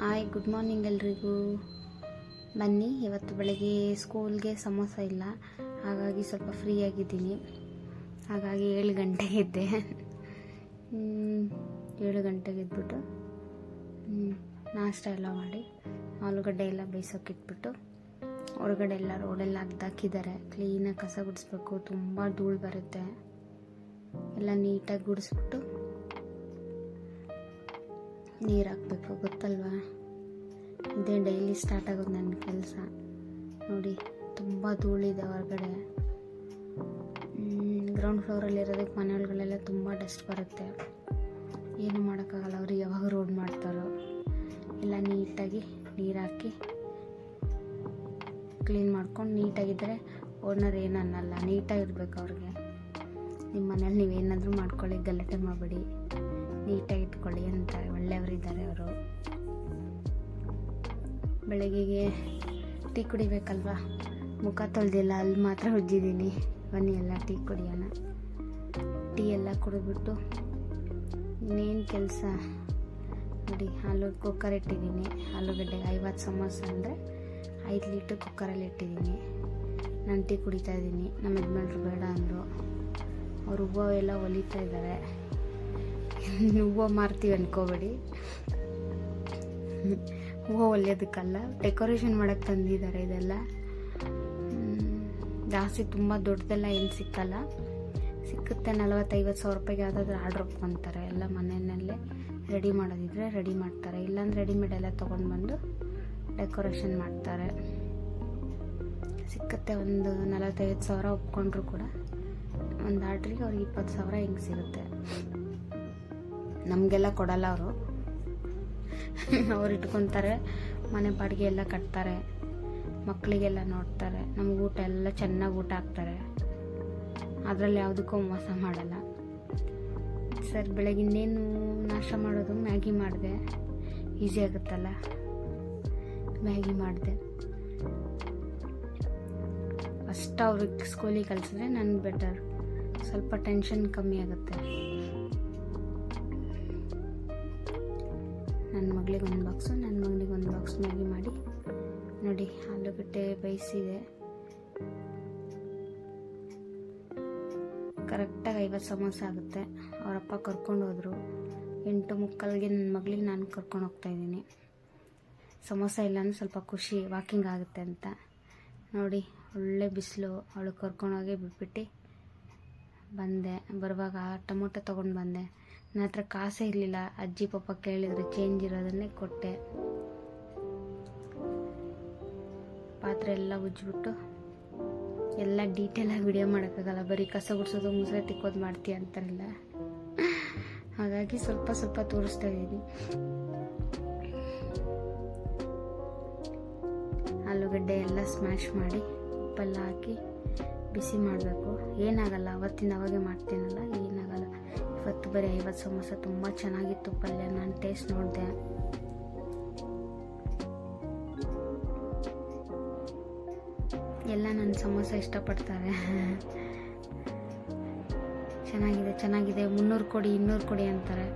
Hi, good morning ಎಲ್ರಿಗೂ. ಬನ್ನಿ, ಇವತ್ತು ಬೆಳಗ್ಗೆ ಸ್ಕೂಲ್ಗೆ ಸಮೋಸ ಇಲ್ಲ, ಹಾಗಾಗಿ ಸ್ವಲ್ಪ ಫ್ರೀ ಆಗಿದ್ದೀನಿ. ಹಾಗಾಗಿ 7 ಗಂಟೆಗೆ ಎದ್ದೆ. 7 ಗಂಟೆಗೆ ಎದ್ಬಿಟ್ಟು ನಾಷ್ಟ ಎಲ್ಲ ಮಾಡಿ ಆಲೂಗಡ್ಡೆ ಎಲ್ಲ ಬೇಯಿಸೋಕ್ಕಿಟ್ಬಿಟ್ಟು ಹೊರಗಡೆ ಎಲ್ಲ ರೋಡೆಲ್ಲ ಅಗ್ದಾಕಿದ್ದಾರೆ. ಕ್ಲೀನಾಗಿ ಕಸ ಗುಡಿಸ್ಬೇಕು, ತುಂಬ ಧೂಳು ಬರುತ್ತೆ. ಎಲ್ಲ ನೀಟಾಗಿ ಗುಡಿಸ್ಬಿಟ್ಟು ನೀರು ಹಾಕಬೇಕು, ಗೊತ್ತಲ್ವಾ? ಇದೇ ಡೈಲಿ ಸ್ಟಾರ್ಟ್ ಆಗೋದು ನನ್ನ ಕೆಲಸ. ನೋಡಿ, ತುಂಬ ಧೂಳಿದೆ ಹೊರಗಡೆ. ಗ್ರೌಂಡ್ ಫ್ಲೋರಲ್ಲಿರೋದಕ್ಕೆ ಮನೆ ಒಳಗಡೆಲ್ಲ ತುಂಬ ಡಸ್ಟ್ ಬರುತ್ತೆ. ಏನು ಮಾಡೋಕ್ಕಾಗಲ್ಲ, ಅವ್ರು ಯಾವಾಗ ರೋಡ್ ಮಾಡ್ತಾರೋ. ಎಲ್ಲ ನೀಟಾಗಿ ನೀರು ಹಾಕಿ ಕ್ಲೀನ್ ಮಾಡ್ಕೊಂಡು ನೀಟಾಗಿದ್ದರೆ ಓನರ್ ಏನು ಅನ್ನಲ್ಲ. ನೀಟಾಗಿರ್ಬೇಕು ಅವ್ರಿಗೆ. ನಿಮ್ಮ ಮನೇಲಿ ನೀವೇನಾದರೂ ಮಾಡ್ಕೊಳ್ಳಿ, ಗಲಾಟೆ ಮಾಡಬೇಡಿ, ನೀಟಾಗಿ ಇಟ್ಕೊಳ್ಳಿ ಅಂತಾರೆ. ಒಳ್ಳೆಯವರಿದ್ದಾರೆ ಅವರು. ಬೆಳಗ್ಗೆಗೆ ಟೀ ಕುಡಿಬೇಕಲ್ವ, ಮುಖ ತೊಳೆದಿಲ್ಲ, ಅಲ್ಲಿ ಮಾತ್ರ ಉಜ್ಜಿದ್ದೀನಿ. ಬನ್ನಿ ಎಲ್ಲ ಟೀ ಕುಡಿಯೋಣ. ಟೀ ಎಲ್ಲ ಕುಡಿದ್ಬಿಟ್ಟು ಇನ್ನೇನು ಕೆಲಸ ನೋಡಿ. ಕುಕ್ಕರ್ ಇಟ್ಟಿದ್ದೀನಿ. ಆಲೂಗಡ್ಡೆಗೆ 50 ಸಮೋಸ ಅಂದರೆ 5 ಲೀಟ್ರ್ ಕುಕ್ಕರಲ್ಲಿ ಇಟ್ಟಿದ್ದೀನಿ. ನಾನು ಟೀ ಕುಡಿತಾ ಇದ್ದೀನಿ. ನಮ್ಮ ಯಜಮಾನ್ರು ಬೇಡ ಅಂದರು. ಅವ್ರು ಹೂವು ಎಲ್ಲ ಹೊಲಿತಾ ಇದ್ದಾರೆ. ಹೂವು ಮಾರ್ತೀವಿ ಅನ್ಕೋಬೇಡಿ, ಹೂವು ಹೊಲಿಯೋದಕ್ಕಲ್ಲ, ಡೆಕೋರೇಷನ್ ಮಾಡೋಕ್ಕೆ ತಂದಿದ್ದಾರೆ. ಇದೆಲ್ಲ ಜಾಸ್ತಿ ತುಂಬ ದೊಡ್ಡದೆಲ್ಲ ಏನು ಸಿಕ್ಕಲ್ಲ. ಸಿಕ್ಕುತ್ತೆ 40-50 ಸಾವಿರ ರೂಪಾಯಿಗೆ. ಯಾವುದಾದ್ರೂ ಆರ್ಡ್ರ್ ಒಪ್ಕೊತಾರೆ. ಎಲ್ಲ ಮನೆಯಲ್ಲೇ ರೆಡಿ ಮಾಡೋದಿದ್ರೆ ರೆಡಿ ಮಾಡ್ತಾರೆ, ಇಲ್ಲಾಂದ್ರೆ ರೆಡಿಮೇಡ್ ಎಲ್ಲ ತೊಗೊಂಡು ಬಂದು ಡೆಕೋರೇಷನ್ ಮಾಡ್ತಾರೆ. ಸಿಕ್ಕುತ್ತೆ. ಒಂದು 40-50 ಸಾವಿರ ಒಪ್ಕೊಂಡ್ರು ಕೂಡ ಒಂದು ಆರ್ಡ್ರಿಗೆ ಅವ್ರಿಗೆ 20 ಸಾವಿರ ಹಿಂಗೆ ಸಿಗುತ್ತೆ. ನಮಗೆಲ್ಲ ಕೊಡಲ್ಲ ಅವರು. ಅವ್ರು ಇಟ್ಕೊತಾರೆ, ಮನೆ ಬಾಡಿಗೆ ಎಲ್ಲ ಕಟ್ತಾರೆ, ಮಕ್ಕಳಿಗೆಲ್ಲ ನೋಡ್ತಾರೆ, ನಮ್ಗೆ ಊಟ ಎಲ್ಲ ಚೆನ್ನಾಗಿ ಊಟ ಹಾಕ್ತಾರೆ. ಅದರಲ್ಲಿ ಯಾವುದಕ್ಕೂ ಮೋಸ ಮಾಡಲ್ಲ. ಸರ್, ಬೆಳಗ್ಗೆ ಇನ್ನೇನು ನಾಷ್ಟ ಮಾಡೋದು? ಮ್ಯಾಗಿ ಮಾಡಿದೆ, ಈಸಿ ಆಗುತ್ತಲ್ಲ, ಮ್ಯಾಗಿ ಮಾಡಿದೆ. ಫಸ್ಟ್ ಅವ್ರಿಗೆ ಸ್ಕೂಲಿಗೆ ಕಳಿಸಿದ್ರೆ ನನಗೆ ಬೆಟರ್, ಸ್ವಲ್ಪ ಟೆನ್ಷನ್ ಕಮ್ಮಿ ಆಗುತ್ತೆ. ನನ್ನ ಮಗಳಿಗೆ 1 ಬಾಕ್ಸು, ನನ್ನ ಮಗನಿಗೆ 1 ಬಾಕ್ಸ್ ಮ್ಯಾಗಿ ಮಾಡಿ ನೋಡಿ. ಆಲೂಗಡ್ಡೆ ಬೇಯಿಸಿದೆ. ಕರೆಕ್ಟಾಗಿ 50 ಸಮೋಸ ಆಗುತ್ತೆ. ಅವರಪ್ಪ ಕರ್ಕೊಂಡು ಹೋದರು. 8:45ಗೆ ನನ್ನ ಮಗಳಿಗೆ ನಾನು ಕರ್ಕೊಂಡು ಹೋಗ್ತಾಯಿದ್ದೀನಿ. ಸಮೋಸ ಇಲ್ಲಾಂದ್ರೆ ಸ್ವಲ್ಪ ಖುಷಿ, ವಾಕಿಂಗ್ ಆಗುತ್ತೆ ಅಂತ. ನೋಡಿ, ಒಳ್ಳೆ ಬಿಸಿಲು. ಅವಳು ಕರ್ಕೊಂಡೋಗಿ ಬಿಟ್ಬಿಟ್ಟು ಬಂದೆ. ಬರುವಾಗ ಟೊಮೊಟೊ ತೊಗೊಂಡು ಬಂದೆ. ನನ್ನ ಹತ್ರ ಕಾಸೇ ಇರಲಿಲ್ಲ. ಅಜ್ಜಿ ಪಾಪ ಕೇಳಿದ್ರು, ಚೇಂಜ್ ಇರೋದನ್ನೇ ಕೊಟ್ಟೆ. ಪಾತ್ರೆ ಎಲ್ಲ ಉಜ್ಜಿಬಿಟ್ಟು ಎಲ್ಲ ಡೀಟೇಲಾಗಿ ವಿಡಿಯೋ ಮಾಡೋಕ್ಕಾಗಲ್ಲ. ಬರೀ ಕಸ ಗುಡಿಸೋದು, ಮುಸುರೆ ತಿಕ್ಕೋದು ಮಾಡ್ತೀಯ ಅಂತಾರಲ್ಲ, ಹಾಗಾಗಿ ಸ್ವಲ್ಪ ಸ್ವಲ್ಪ ತೋರಿಸ್ತಾ ಇದ್ದೀನಿ. ಆಲೂಗಡ್ಡೆ ಎಲ್ಲ ಸ್ಮ್ಯಾಶ್ ಮಾಡಿ ಉಪ್ಪೆಲ್ಲ ಹಾಕಿ ಬಿಸಿ ಮಾಡಬೇಕು. ಏನಾಗಲ್ಲ, ಅವತ್ತಿಂದ ಅವಾಗೆ ಮಾಡ್ತೀನಲ್ಲ, ಏನಾಗಲ್ಲ. ಇವತ್ತು ಬರೀ 50 ಸಮೋಸ. ತುಂಬ ಚೆನ್ನಾಗಿತ್ತು ಪಲ್ಯ. ನಾನು ಟೇಸ್ಟ್ ನೋಡಿದೆ. ಎಲ್ಲ ನನ್ನ ಸಮೋಸ ಇಷ್ಟಪಡ್ತಾರೆ. ಚೆನ್ನಾಗಿದೆ ಚೆನ್ನಾಗಿದೆ, 300 ಕೊಡಿ 200 ಕೊಡಿ ಅಂತಾರೆ.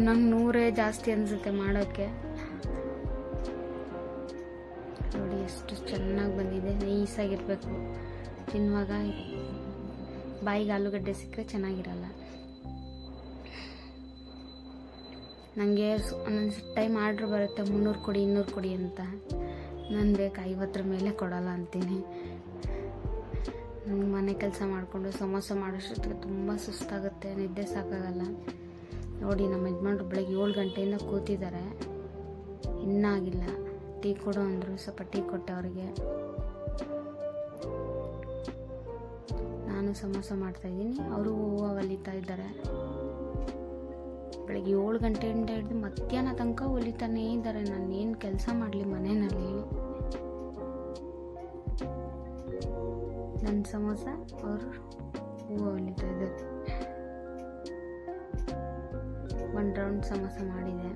ನಂಗೆ 100 ಜಾಸ್ತಿ ಅನಿಸುತ್ತೆ ಮಾಡೋಕ್ಕೆ. ನೋಡಿ ಎಷ್ಟು ಚೆನ್ನಾಗಿ ಬಂದಿದೆ. ನೈಸಾಗಿರಬೇಕು. ತಿನ್ನುವಾಗ ಬಾಯಿಗೆ ಆಲೂಗಡ್ಡೆ ಸಿಕ್ಕರೆ ಚೆನ್ನಾಗಿರಲ್ಲ. ನನಗೆ ಒಂದೊಂದು ಟೈಮ್ ಆರ್ಡ್ರ್ ಬರುತ್ತೆ 300 ಕೊಡಿ 200 ಕೊಡಿ ಅಂತ. ನಾನು ಬೇಕು 50 ಮೇಲೆ ಕೊಡಲ್ಲ ಅಂತೀನಿ. ನನಗೆ ಮನೆ ಕೆಲಸ ಮಾಡಿಕೊಂಡು ಸಮೋಸ ಮಾಡೋಷ್ಟೊತ್ತಿಗೆ ತುಂಬ ಸುಸ್ತಾಗುತ್ತೆ, ನಿದ್ದೆ ಸಾಕಾಗಲ್ಲ. ನೋಡಿ, ನಮ್ಮ ಯಜಮಾನ್ರು ಬೆಳಗ್ಗೆ 7 ಗಂಟೆಯಿಂದ ಕೂತಿದ್ದಾರೆ, ಇನ್ನೂ ಆಗಿಲ್ಲ. ಟೀ ಕೊಡು ಅಂದರು, ಸ್ವಲ್ಪ ಟೀ ಕೊಟ್ಟೆ ಅವರಿಗೆ. ನಾನು ಸಮೋಸ ಮಾಡ್ತಾಯಿದ್ದೀನಿ, ಅವರು ಹೂವು ಹೊಲಿತಾ ಇದ್ದಾರೆ. ಬೆಳಗ್ಗೆ 7 ಗಂಟೆಯಿಂದ ಹಿಡಿದು ಮಧ್ಯಾಹ್ನ ತನಕ ಹೊಲಿತಾನೇ ಇದ್ದಾರೆ. ನಾನು ಏನು ಕೆಲಸ ಮಾಡಲಿ ಮನೆಯಲ್ಲಿ? ನನ್ನ ಸಮೋಸ, ಅವರು ಹೂವು ಹೊಲಿತಾ ಇದ್ದಾರೆ. 1 ರೌಂಡ್ ಸಮೋಸ ಮಾಡಿದೆ.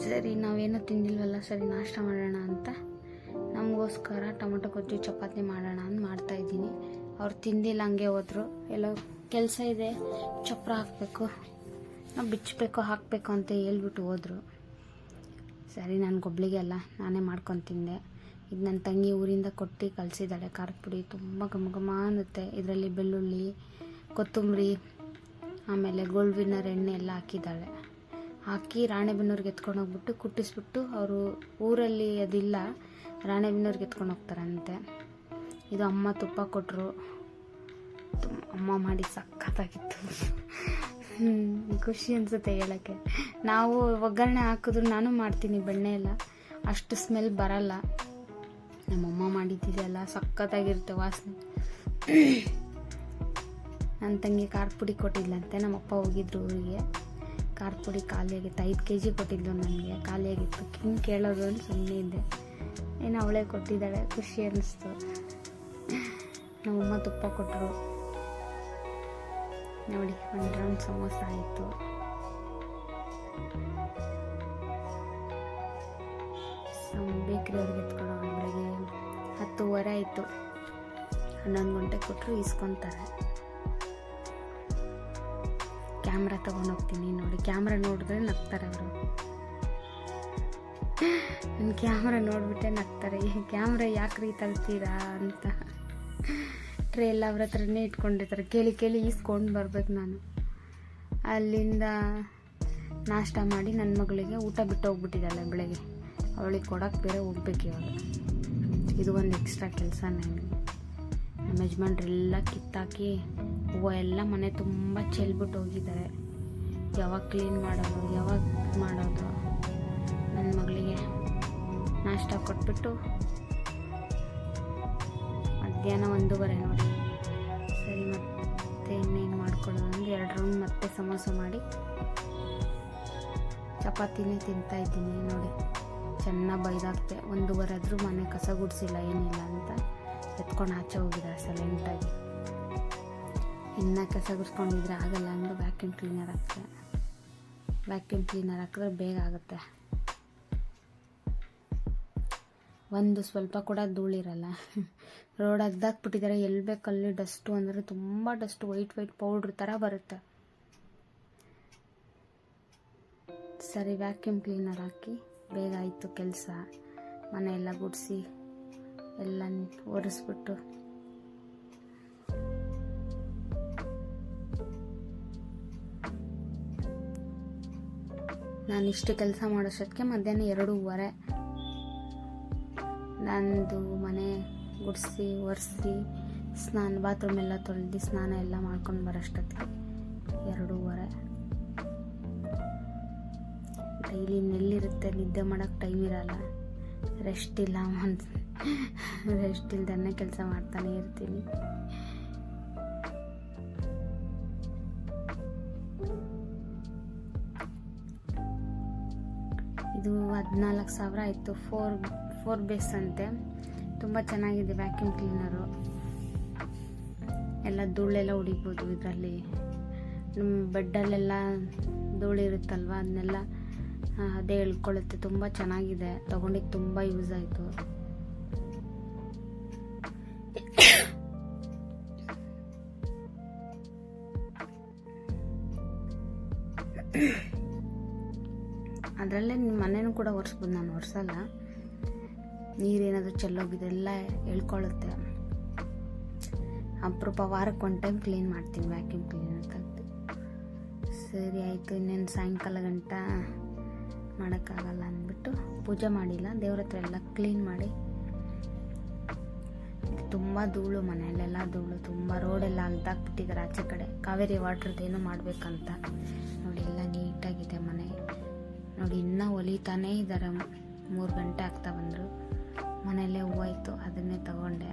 ಸರಿ, ನಾವೇನೂ ತಿಂದಿಲ್ವಲ್ಲ, ಸರಿ ನಾಷ್ಟ ಮಾಡೋಣ ಅಂತ ಅವ್ರಿಗೋಸ್ಕರ ಟೊಮೊಟೊ ಗೊಜ್ಜು ಚಪಾತಿ ಮಾಡೋಣ ಅಂತ ಮಾಡ್ತಾಯಿದ್ದೀನಿ. ಅವ್ರು ತಿಂದಿಲ್ಲ, ಹಂಗೆ ಹೋದರು. ಎಲ್ಲೋ ಕೆಲಸ ಇದೆ, ಚಪ್ರ ಹಾಕಬೇಕು, ಬಿಚ್ಚಬೇಕು, ಹಾಕಬೇಕು ಅಂತ ಹೇಳ್ಬಿಟ್ಟು ಹೋದರು. ಸರಿ, ನನಗೊಬ್ಳಿಗೆ ಅಲ್ಲ, ನಾನೇ ಮಾಡ್ಕೊಂಡು ತಿಂದೆ. ಇದು ನನ್ನ ತಂಗಿ ಊರಿಂದ ಕೊಟ್ಟು ಕಳಿಸಿದ್ದಾಳೆ. ಖಾರದ ಪುಡಿ ತುಂಬ ಘಮ ಘಮ ಅನ್ನುತ್ತೆ. ಇದರಲ್ಲಿ ಬೆಳ್ಳುಳ್ಳಿ, ಕೊತ್ತಂಬರಿ, ಆಮೇಲೆ ಗೋಲ್ಡ್ ವಿನ್ನರ್ ಎಣ್ಣೆ ಎಲ್ಲ ಹಾಕಿದ್ದಾಳೆ. ಹಾಕಿ ರಾಣೆಬೆನ್ನೂರಿಗೆ ಎತ್ಕೊಂಡು ಹೋಗ್ಬಿಟ್ಟು ಕುಟ್ಟಿಸ್ಬಿಟ್ಟು, ಅವರು ಊರಲ್ಲಿ ಅದಿಲ್ಲ, ರಾಣೆಬೆನ್ನೂರಿಗೆ ಎತ್ಕೊಂಡು ಹೋಗ್ತಾರಂತೆ. ಇದು ಅಮ್ಮ ತುಪ್ಪ ಕೊಟ್ಟರು. ಅಮ್ಮ ಮಾಡಿ ಸಖತ್ತಾಗಿತ್ತು. ಖುಷಿ ಅನಿಸುತ್ತೆ ಹೇಳೋಕ್ಕೆ. ನಾವು ಒಗ್ಗರಣೆ ಹಾಕಿದ್ರು ನಾನು ಮಾಡ್ತೀನಿ, ಬೆಣ್ಣೆ ಎಲ್ಲ ಅಷ್ಟು ಸ್ಮೆಲ್ ಬರಲ್ಲ. ನಮ್ಮಮ್ಮ ಮಾಡಿದ್ದಿದೆಲ್ಲ ಸಖತ್ತಾಗಿರುತ್ತೆ ವಾಸನೆ. ನನ್ನ ತಂಗಿ ಖಾರದ ಪುಡಿ ಕೊಟ್ಟಿದ್ಲಂತೆ. ನಮ್ಮಪ್ಪ ಹೋಗಿದ್ರು ಊರಿಗೆ. ಖಾರದ ಪುಡಿ ಖಾಲಿ ಆಗಿತ್ತು. 5 kg ಕೊಟ್ಟಿದ್ಲು ನನಗೆ, ಖಾಲಿ ಆಗಿತ್ತು. ಹಿಂಗೆ ಕೇಳೋದು ಅಂತ ಸುಮ್ಮನೆ ಇದ್ದೆ. ಏನು ಅವಳೇ ಕೊಟ್ಟಿದ್ದಾಳೆ, ಖುಷಿ ಅನ್ನಿಸ್ತು. ನಮ್ಮಮ್ಮ ತುಪ್ಪ ಕೊಟ್ಟರು. ನೋಡಿ, 1 ರೌಂಡ್ ಸಮೋಸ ಆಯಿತು. ಬೇಕ್ರಿ ಅವ್ರಿಗೆ ಎತ್ಕೊಳ್ಳೋ ಬೆಳಗ್ಗೆ 10:30 ಆಯಿತು. 11 ಗಂಟೆ ಕೊಟ್ಟರು ಇಸ್ಕೊತಾರೆ. ಕ್ಯಾಮ್ರಾ ತೊಗೊಂಡೋಗ್ತೀನಿ. ನೋಡಿ, ಕ್ಯಾಮ್ರಾ ನೋಡಿದ್ರೆ ನಗ್ತಾರೆ ಅವರು. ನನ್ನ ಕ್ಯಾಮ್ರಾ ನೋಡಿಬಿಟ್ಟೆ ನಗ್ತಾರೆ. ಈ ಕ್ಯಾಮ್ರಾ ಯಾಕ್ರಿ ತರ್ತೀರಾ ಅಂತ. ಟ್ರೇ ಎಲ್ಲ ಅವ್ರ ಹತ್ರನೇ ಇಟ್ಕೊಂಡಿರ್ತಾರೆ. ಕೇಳಿ ಕೇಳಿ ಈಸ್ಕೊಂಡು ಬರ್ಬೇಕು ನಾನು. ಅಲ್ಲಿಂದ ನಾಷ್ಟ ಮಾಡಿ ನನ್ನ ಮಗಳಿಗೆ ಊಟ ಬಿಟ್ಟು ಹೋಗ್ಬಿಟ್ಟಿದ್ದಾಳೆ ಬೆಳಗ್ಗೆ. ಅವಳಿಗೆ ಕೊಡೋಕ್ಕೆ ಬೇರೆ ಹೋಗ್ಬೇಕು ಇವಾಗ. ಇದು ಒಂದು ಎಕ್ಸ್ಟ್ರಾ ಕೆಲಸ ನನಗೆ. ನಮ್ಮ ಯಜಮಾನ್ರೆಲ್ಲ ಕಿತ್ತಾಕಿ ಹೂವು ಎಲ್ಲ ಮನೆ ತುಂಬ ಚೆಲ್ಬಿಟ್ಟು ಹೋಗಿದ್ದಾರೆ. ಯಾವಾಗ ಕ್ಲೀನ್ ಮಾಡೋದು, ಯಾವಾಗ ಮಾಡೋದು. ನನ್ನ ಮಗಳಿಗೆ ನಾಷ್ಟ ಕೊಟ್ಬಿಟ್ಟು ಮಧ್ಯಾಹ್ನ 1:30 ನೋಡಿ. ಸರಿ, ಮತ್ತೆ ಇನ್ನೇನು ಮಾಡ್ಕೊಳ್ಳೋದು ಅಂದ್ರೆ 2 ರೌಂಡ್ ಮತ್ತೆ ಸಮೋಸ ಮಾಡಿ ಚಪಾತಿನೇ ತಿಂತಾಯಿದ್ದೀನಿ. ನೋಡಿ, ಚೆನ್ನಾಗಿ ಬೈದಾಗ್ತೆ. 1:30 ಆದರೂ ಮನೆ ಕಸ ಗುಡಿಸಿಲ್ಲ, ಏನಿಲ್ಲ ಅಂತ ಎತ್ಕೊಂಡು ಆಚೆ ಹೋಗಿದ್ದಾರೆ ಸೈಲೆಂಟಾಗಿ. ಇನ್ನು ಕಸ ಗುಡಿಸ್ಕೊಂಡಿದ್ರೆ ಆಗಲ್ಲ ಅಂದು ವ್ಯಾಕ್ಯೂಮ್ ಕ್ಲೀನರ್ ಹಾಕ್ತೆ. ವ್ಯಾಕ್ಯೂಮ್ ಕ್ಲೀನರ್ ಹಾಕಿದ್ರೆ ಬೇಗ ಆಗುತ್ತೆ. ಒಂದು ಸ್ವಲ್ಪ ಕೂಡ ಧೂಳಿರಲ್ಲ. ರೋಡ್ ಅಗ್ದಾಕ್ಬಿಟ್ಟಿದ್ದಾರೆ. ಎಲ್ಲಿ ಬೇಕಲ್ಲಿ ಡಸ್ಟು ಅಂದರೆ ತುಂಬ ಡಸ್ಟು. ವೈಟ್ ಪೌಡ್ರ್ ಥರ ಬರುತ್ತೆ. ಸರಿ, ವ್ಯಾಕ್ಯೂಮ್ ಕ್ಲೀನರ್ ಹಾಕಿ ಬೇಗ ಆಯಿತು ಕೆಲಸ. ಮನೆಯೆಲ್ಲ ಗುಡಿಸಿ ಎಲ್ಲ ಒರೆಸ್ಬಿಟ್ಟು ನಾನು ಇಷ್ಟು ಕೆಲಸ ಮಾಡೋಷ್ಟೊತ್ತಿಗೆ ಮಧ್ಯಾಹ್ನ 2:30. ನಂದು ಮನೆ ಗುಡಿಸಿ ಒರೆಸಿ ಬಾತ್ರೂಮ್ ಎಲ್ಲ ತೊಳೆದು ಸ್ನಾನ ಎಲ್ಲ ಮಾಡ್ಕೊಂಡು ಬರೋಷ್ಟೊತ್ತಿಗೆ 2:30. ಡೈಲಿ ನೆಲ್ಲಿರುತ್ತೆ, ನಿದ್ದೆ ಮಾಡೋಕ್ಕೆ ಟೈಮ್ ಇರಲ್ಲ, ರೆಸ್ಟ್ ಇಲ್ಲ. ರೆಸ್ಟ್ ಇಲ್ದೇ ಕೆಲಸ ಮಾಡ್ತಾನೆ ಇರ್ತೀನಿ. ಇದು 14,000 ಆಯಿತು. 4 ಬೇಸ್ ಅಂತೆ. ತುಂಬ ಚೆನ್ನಾಗಿದೆ ವ್ಯಾಕ್ಯೂಮ್ ಕ್ಲೀನರು. ಎಲ್ಲ ಧೂಳೆಲ್ಲ ಹೊಡಿಬೋದು ಇದರಲ್ಲಿ. ನಮ್ಮ ಬೆಡ್ಡಲ್ಲೆಲ್ಲ ಧೂಳಿರುತ್ತಲ್ವ, ಅದನ್ನೆಲ್ಲ ಅದೇ ಎಳ್ಕೊಳ್ಳುತ್ತೆ. ತುಂಬ ಚೆನ್ನಾಗಿದೆ, ತೊಗೊಂಡಿದ್ದು ತುಂಬ ಯೂಸ್ ಆಯಿತು. ಅದರಲ್ಲೇ ಮನೇನೂ ಕೂಡ ಒರೆಸ್ಬೋದು. ನಾನು ಒರೆಸಲ್ಲ. ನೀರೇನಾದರೂ ಚೆಲ್ಲೋಗಿದೆಲ್ಲ ಎಳ್ಕೊಳ್ಳುತ್ತೆ. ಅಪರೂಪ ವಾರಕ್ಕೆ 1 ಟೈಮ್ ಕ್ಲೀನ್ ಮಾಡ್ತೀನಿ ವ್ಯಾಕ್ಯೂಮ್ ಕ್ಲೀನರ್ ತೆಗೆದು. ಸರಿ ಆಯಿತು. ಇನ್ನೇನು ಸಾಯಂಕಾಲ ಗಂಟ ಮಾಡೋಕ್ಕಾಗಲ್ಲ ಅಂದ್ಬಿಟ್ಟು ಪೂಜೆ ಮಾಡಿಲ್ಲ. ದೇವ್ರ ಹತ್ರ ಎಲ್ಲ ಕ್ಲೀನ್ ಮಾಡಿ. ತುಂಬ ಧೂಳು, ಮನೆಯಲ್ಲೆಲ್ಲ ಧೂಳು ತುಂಬ. ರೋಡೆಲ್ಲ ಅಲ್ದಾಕ್ಬಿಟ್ಟಿದ್ದಾರೆ ಆಚೆ ಕಡೆ. ಕಾವೇರಿ ವಾಟ್ರದ್ದೇನೋ ಮಾಡಬೇಕಂತ. ನೋಡಿ, ಎಲ್ಲ ನೀಟಾಗಿದೆ ಮನೆ. ನೋಡಿ, ಇನ್ನೂ ಹೊಲಿತಾನೇ ಇದ್ದಾರೆ. 3 ಗಂಟೆ ಆಗ್ತಾ ಬಂದರು. ಮನೆಯಲ್ಲೇ ಹೂವಾಯಿತು, ಅದನ್ನೇ ತಗೊಂಡೆ.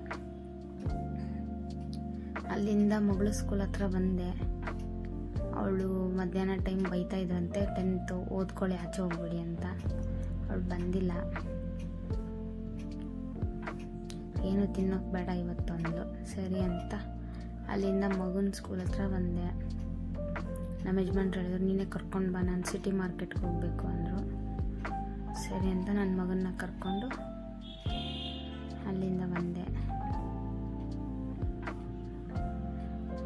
ಅಲ್ಲಿಂದ ಮಗಳು ಸ್ಕೂಲ್ ಹತ್ರ ಬಂದೆ. ಅವಳು ಮಧ್ಯಾಹ್ನ ಟೈಮ್ ಬೈತಾ ಇದ್ರಂತೆ, 10th ಓದ್ಕೊಳ್ಳಿ, ಆಚೆ ಹೋಗ್ಬಿಡಿ ಅಂತ. ಅವಳು ಬಂದಿಲ್ಲ. ಏನು ತಿನ್ನೋಕ್ಕೆ ಬೇಡ ಇವತ್ತು ಅಂದ್ಲು. ಸರಿ ಅಂತ ಅಲ್ಲಿಂದ ಮಗನ ಸ್ಕೂಲ್ ಹತ್ರ ಬಂದೆ. ನಮ್ಮ ಯಜಮಾನ್ರು ಹೇಳಿದ್ರು, ನೀನೇ ಕರ್ಕೊಂಡು ಬಾ, ನಾನು ಸಿಟಿ ಮಾರ್ಕೆಟ್ಗೆ ಹೋಗಬೇಕು ಅಂದರು. ಸರಿ ಅಂತ ನನ್ನ ಮಗನ್ನ ಕರ್ಕೊಂಡು ಅಲ್ಲಿಂದ ಬಂದೆ.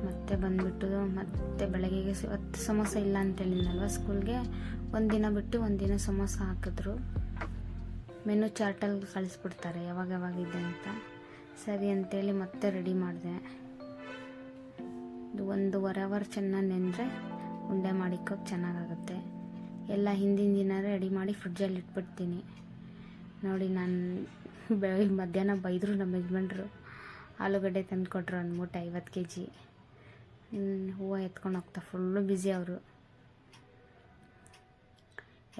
ಮತ್ತೆ ಬಂದ್ಬಿಟ್ಟು ಮತ್ತೆ ಬೆಳಗ್ಗೆಗೆ ಇವತ್ತು ಸಮೋಸ ಇಲ್ಲ ಅಂತ ಹೇಳಿದ್ನಲ್ವ ಸ್ಕೂಲ್ಗೆ, ಒಂದಿನ ಬಿಟ್ಟು ಒಂದಿನ ಸಮೋಸ ಹಾಕಿದ್ರು. ಮೆನು ಚಾರ್ಟಲ್ಲಿ ಕಳಿಸ್ಬಿಡ್ತಾರೆ ಯಾವಾಗ ಯಾವಾಗಿದೆ ಅಂತ. ಸರಿ ಅಂತೇಳಿ ಮತ್ತೆ ರೆಡಿ ಮಾಡಿದೆ. ಇದು 1.5 ಅವರ್ ಚೆನ್ನಾಗಿ ನೆಂದರೆ ಉಂಡೆ ಮಾಡಿಕೋಕೆ ಚೆನ್ನಾಗಾಗುತ್ತೆ. ಎಲ್ಲ ಹಿಂದಿನ ದಿನ ರೆಡಿ ಮಾಡಿ ಫ್ರಿಡ್ಜಲ್ಲಿ ಇಟ್ಬಿಡ್ತೀನಿ. ನೋಡಿ, ನಾನು ಮಧ್ಯಾಹ್ನ ಬೈದರು ನಮ್ಮ ಯಜಮಾನ್ರು. ಆಲೂಗಡ್ಡೆ ತಂದು ಕೊಟ್ಟರು ಒಂದು ಮೂಟೆ 50 kg. ಹೂವು ಎತ್ಕೊಂಡು ಹೋಗ್ತಾ ಫುಲ್ಲು ಬ್ಯುಸಿ ಅವರು.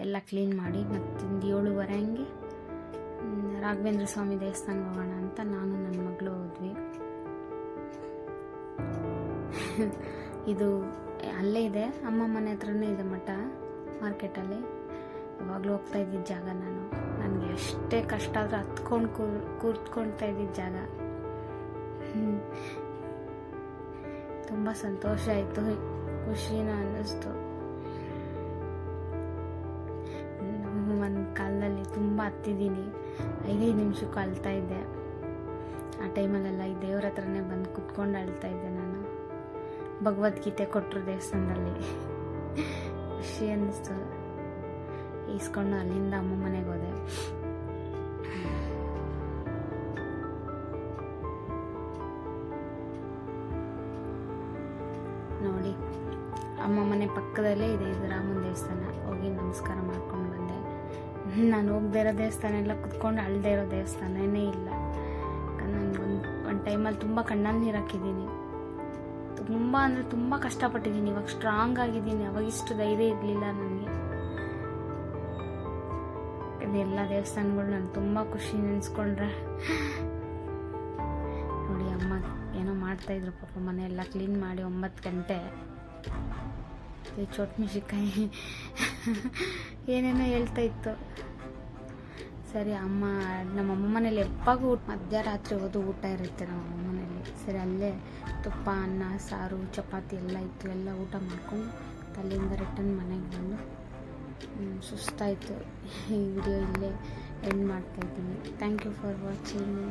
ಎಲ್ಲ ಕ್ಲೀನ್ ಮಾಡಿ ಮತ್ತೊಂದು 7:30 ಹಂಗೆ ರಾಘವೇಂದ್ರ ಸ್ವಾಮಿ ದೇವಸ್ಥಾನಕ್ಕೆ ಹೋಗೋಣ ಅಂತ ನಾನು ನನ್ನ ಮಗಳು ಹೋದ್ವಿ. ಇದು ಅಲ್ಲೇ ಇದೆ, ಅಮ್ಮ ಮನೆ ಹತ್ರನೇ ಇದೆ ಮಠ, ಮಾರ್ಕೆಟಲ್ಲಿ. ಯಾವಾಗಲೂ ಹೋಗ್ತಾ ಇದ್ದಿದ್ದ ಜಾಗ. ನನಗೆ ಎಷ್ಟೇ ಕಷ್ಟ ಆದರೂ ಹತ್ಕೊಂಡು ಕೂತ್ಕೊಳ್ತಾ ಇದ್ದಿದ್ದ ಜಾಗ. ತುಂಬ ಸಂತೋಷ ಆಯಿತು, ಖುಷಿನೂ ಅನ್ನಿಸ್ತು. ಒಂದು ಕಾಲದಲ್ಲಿ ತುಂಬ ಹತ್ತಿದ್ದೀನಿ, 5 ನಿಮಿಷಕ್ಕೂ ಅಳ್ತಾ ಇದ್ದೆ. ಆ ಟೈಮಲ್ಲೆಲ್ಲ ಈ ದೇವ್ರ ಹತ್ರನೇ ಬಂದು ಕುತ್ಕೊಂಡು ಅಳ್ತಾ ಇದ್ದೆ ನಾನು. ಭಗವದ್ಗೀತೆ ಕೊಟ್ಟರು ದೇವಸ್ಥಾನದಲ್ಲಿ, ಖುಷಿ ಅನ್ನಿಸ್ತು. ಈಸ್ಕೊಂಡು ಅಲ್ಲಿಂದ ಅಮ್ಮ ಮನೆಗೆ ಹೋದೆ. ನೋಡಿ, ಅಮ್ಮ ಮನೆ ಪಕ್ಕದಲ್ಲೇ ಇದೆ ಇದು ರಾಮನ ದೇವಸ್ಥಾನ. ಹೋಗಿ ನಮಸ್ಕಾರ ಮಾಡ್ಕೊಂಡು ಬಂದೆ. ನಾನು ಹೋಗದೇ ಇರೋ ದೇವಸ್ಥಾನ ಎಲ್ಲ ಕುತ್ಕೊಂಡು ಅಳದೇ ಇರೋ ದೇವಸ್ಥಾನನೇ ಇಲ್ಲ. ನನಗೆ ಒಂದು ಟೈಮಲ್ಲಿ ತುಂಬ ಕಣ್ಣಲ್ಲಿ ನೀರು ಹಾಕಿದ್ದೀನಿ. ತುಂಬ ಅಂದರೆ ತುಂಬ ಕಷ್ಟಪಟ್ಟಿದ್ದೀನಿ. ಇವಾಗ ಸ್ಟ್ರಾಂಗ್ ಆಗಿದ್ದೀನಿ. ಅವಾಗ ಇಷ್ಟು ಧೈರ್ಯ ಇರಲಿಲ್ಲ ನನಗೆ. ಇದೆಲ್ಲ ದೇವಸ್ಥಾನಗಳು ನಾನು ತುಂಬ ಖುಷಿ ನೆನೆಸ್ಕೊಂಡ್ರೆ. ನೋಡಿ, ಅಮ್ಮ ಏನೋ ಮಾಡ್ತಾಯಿದ್ರು ಪಾಪ. ಮನೆಯೆಲ್ಲ ಕ್ಲೀನ್ ಮಾಡಿ 9 ಗಂಟೆ ಚೋಟ್ ಮಿಶಿಕಾಯಿ ಏನೇನೋ ಹೇಳ್ತಾ ಇತ್ತು. ಸರಿ, ನಮ್ಮಮ್ಮ ಮನೇಲಿ ಯಾವಾಗೂ ಮಧ್ಯರಾತ್ರಿ ಹೋದು ಊಟ ಇರುತ್ತೆ ನಮ್ಮಮ್ಮ ಮನೇಲಿ. ಸರಿ, ಅಲ್ಲೇ ತುಪ್ಪ, ಅನ್ನ, ಸಾರು, ಚಪಾತಿ ಎಲ್ಲ ಇತ್ತು. ಎಲ್ಲ ಊಟ ಮಾಡ್ಕೊಂಡು ಅಲ್ಲಿಂದ ರಿಟರ್ನ್ ಮನೆಗೆ ಬಂದು ಸುಸ್ತಾಯಿತು. ಈ ವಿಡಿಯೋ ಇಲ್ಲೇ ಎಂಡ್ ಮಾಡ್ತಾಯಿದ್ದೀನಿ. Thank you for watching.